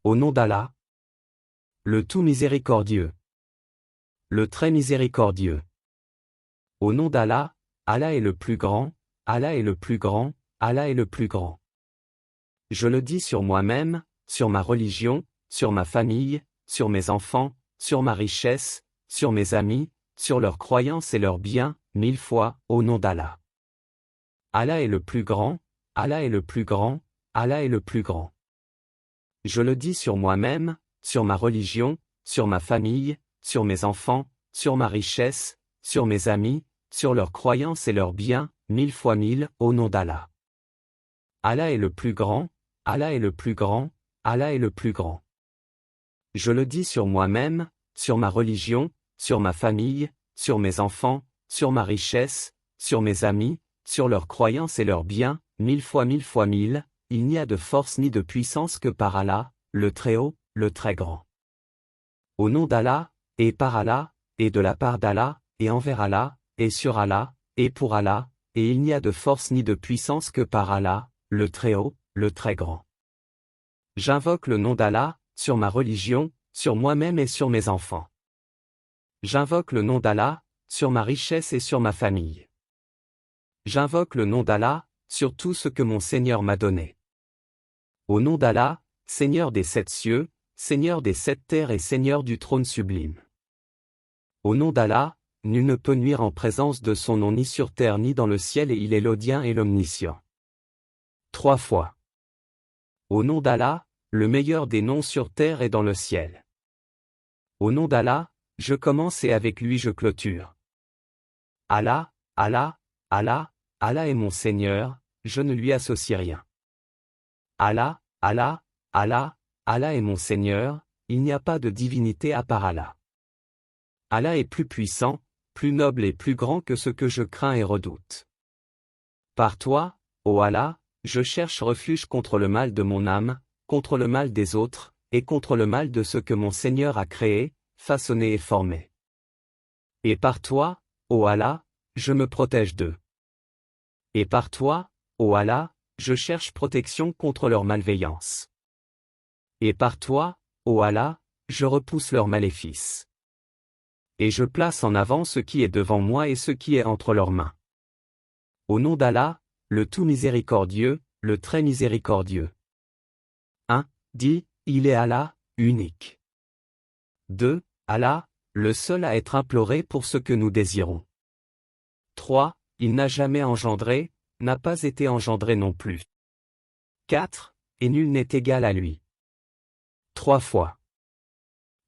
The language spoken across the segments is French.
Au nom d'Allah, le tout miséricordieux, le très miséricordieux. Au nom d'Allah, Allah est le plus grand, Allah est le plus grand, Allah est le plus grand. Je le dis sur moi-même, sur ma religion, sur ma famille, sur mes enfants, sur ma richesse, sur mes amis, sur leurs croyances et leurs biens, 1000 fois, au nom d'Allah. Allah est le plus grand, Allah est le plus grand, Allah est le plus grand. Je le dis sur moi-même, sur ma religion, sur ma famille, sur mes enfants, sur ma richesse, sur mes amis, sur leurs croyances et leurs biens, 1000 fois 1000, au nom d'Allah. Allah est le plus grand, Allah est le plus grand, Allah est le plus grand. Je le dis sur moi-même, sur ma religion, sur ma famille, sur mes enfants, sur ma richesse, sur mes amis, sur leurs croyances et leurs biens, 1000 fois 1000, il n'y a de force ni de puissance que par Allah, le Très-Haut, le Très-Grand. Au nom d'Allah, et par Allah, et de la part d'Allah, et envers Allah, et sur Allah, et pour Allah, et il n'y a de force ni de puissance que par Allah, le Très-Haut, le Très-Grand. J'invoque le nom d'Allah, sur ma religion, sur moi-même et sur mes enfants. J'invoque le nom d'Allah, sur ma richesse et sur ma famille. J'invoque le nom d'Allah, sur tout ce que mon Seigneur m'a donné. Au nom d'Allah, Seigneur des 7 cieux, Seigneur des 7 terres et Seigneur du trône sublime. Au nom d'Allah, nul ne peut nuire en présence de son nom ni sur terre ni dans le ciel et il est l'audient et l'omniscient. 3 fois. Au nom d'Allah, le meilleur des noms sur terre et dans le ciel. Au nom d'Allah, je commence et avec lui je clôture. Allah, Allah, Allah, Allah est mon Seigneur, je ne lui associe rien. Allah, Allah, Allah, Allah est mon Seigneur, il n'y a pas de divinité à part Allah. Allah est plus puissant, plus noble et plus grand que ce que je crains et redoute. Par toi, ô Allah, je cherche refuge contre le mal de mon âme, contre le mal des autres, et contre le mal de ce que mon Seigneur a créé, façonné et formé. Et par toi, ô Allah, je me protège d'eux. Et par toi, ô Allah, je cherche protection contre leur malveillance. Et par toi, ô Allah, je repousse leurs maléfices. Et je place en avant ce qui est devant moi et ce qui est entre leurs mains. Au nom d'Allah, le tout miséricordieux, le très miséricordieux. 1. Dis, il est Allah, unique. 2. Allah, le seul à être imploré pour ce que nous désirons. 3. Il n'a jamais engendré, n'a pas été engendré non plus. 4. Et nul n'est égal à lui. 3 fois.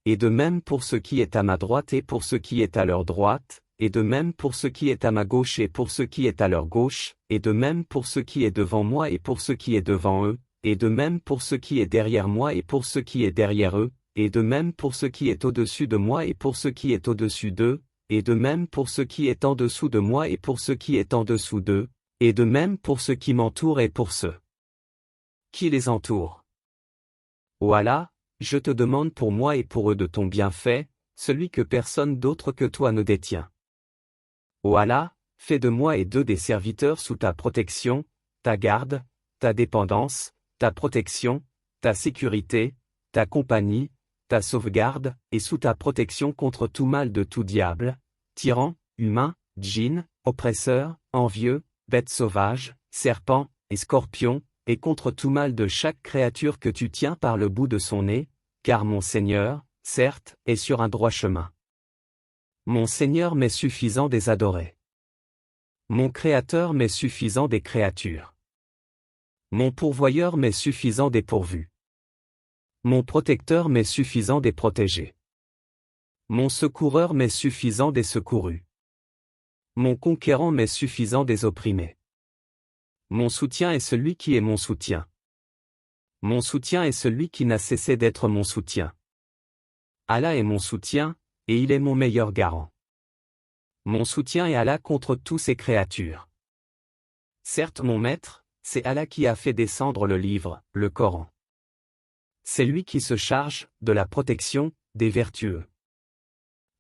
Et de même pour ce qui est à ma droite et pour ce qui est à leur droite, et de même pour ce qui est à ma gauche et pour ce qui est à leur gauche, et de même pour ce qui est devant moi et pour ce qui est devant eux, et de même pour ce qui est derrière moi et pour ce qui est derrière eux, et de même pour ce qui est au-dessus de moi et pour ce qui est au-dessus d'eux, et de même pour ce qui est en dessous de moi et pour ce qui est en dessous d'eux, et de même pour ceux qui m'entourent et pour ceux qui les entourent. Ô Allah, je te demande pour moi et pour eux de ton bienfait, celui que personne d'autre que toi ne détient. Ô Allah, fais de moi et d'eux des serviteurs sous ta protection, ta garde, ta dépendance, ta protection, ta sécurité, ta compagnie, ta sauvegarde, et sous ta protection contre tout mal de tout diable, tyran, humain, djinn, oppresseur, envieux, bête sauvage, serpent, et scorpion, et contre tout mal de chaque créature que tu tiens par le bout de son nez, car mon Seigneur, certes, est sur un droit chemin. Mon Seigneur m'est suffisant des adorés. Mon Créateur m'est suffisant des créatures. Mon pourvoyeur m'est suffisant des pourvus. Mon protecteur m'est suffisant des protégés. Mon secoureur m'est suffisant des secourus. Mon conquérant m'est suffisant des opprimés. Mon soutien est celui qui est mon soutien. Mon soutien est celui qui n'a cessé d'être mon soutien. Allah est mon soutien, et il est mon meilleur garant. Mon soutien est Allah contre tous ses créatures. Certes mon maître, c'est Allah qui a fait descendre le livre, le Coran. C'est lui qui se charge de la protection des vertueux.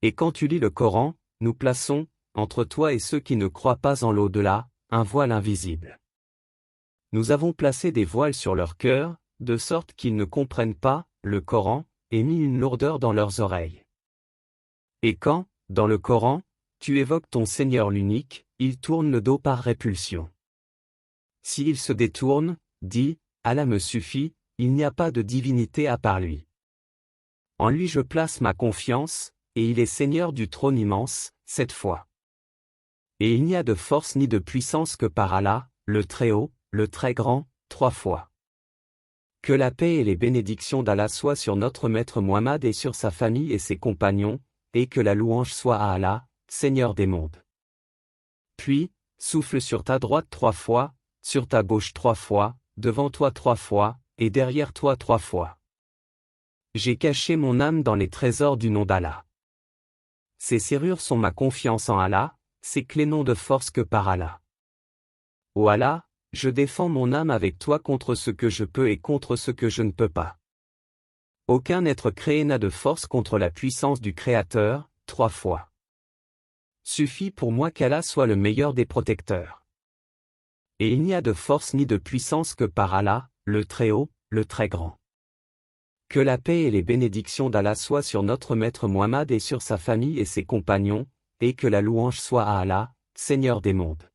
Et quand tu lis le Coran, nous plaçons, entre toi et ceux qui ne croient pas en l'au-delà, un voile invisible. Nous avons placé des voiles sur leur cœur, de sorte qu'ils ne comprennent pas, le Coran, et mis une lourdeur dans leurs oreilles. Et quand, dans le Coran, tu évoques ton Seigneur l'unique, ils tournent le dos par répulsion. S'ils se détournent, dis, Allah me suffit, il n'y a pas de divinité à part lui. En lui je place ma confiance, et il est Seigneur du trône immense, 7 fois. Et il n'y a de force ni de puissance que par Allah, le Très-Haut, le Très-Grand, 3 fois. Que la paix et les bénédictions d'Allah soient sur notre maître Muhammad et sur sa famille et ses compagnons, et que la louange soit à Allah, Seigneur des mondes. Puis, souffle sur ta droite 3 fois, sur ta gauche 3 fois, devant toi 3 fois, et derrière toi 3 fois. J'ai caché mon âme dans les trésors du nom d'Allah. Ces serrures sont ma confiance en Allah, ces clés n'ont de force que par Allah. Ô Allah, je défends mon âme avec toi contre ce que je peux et contre ce que je ne peux pas. Aucun être créé n'a de force contre la puissance du Créateur, 3 fois. Suffit pour moi qu'Allah soit le meilleur des protecteurs. Et il n'y a de force ni de puissance que par Allah, le Très-Haut, le Très-Grand. Que la paix et les bénédictions d'Allah soient sur notre maître Muhammad et sur sa famille et ses compagnons, et que la louange soit à Allah, Seigneur des mondes.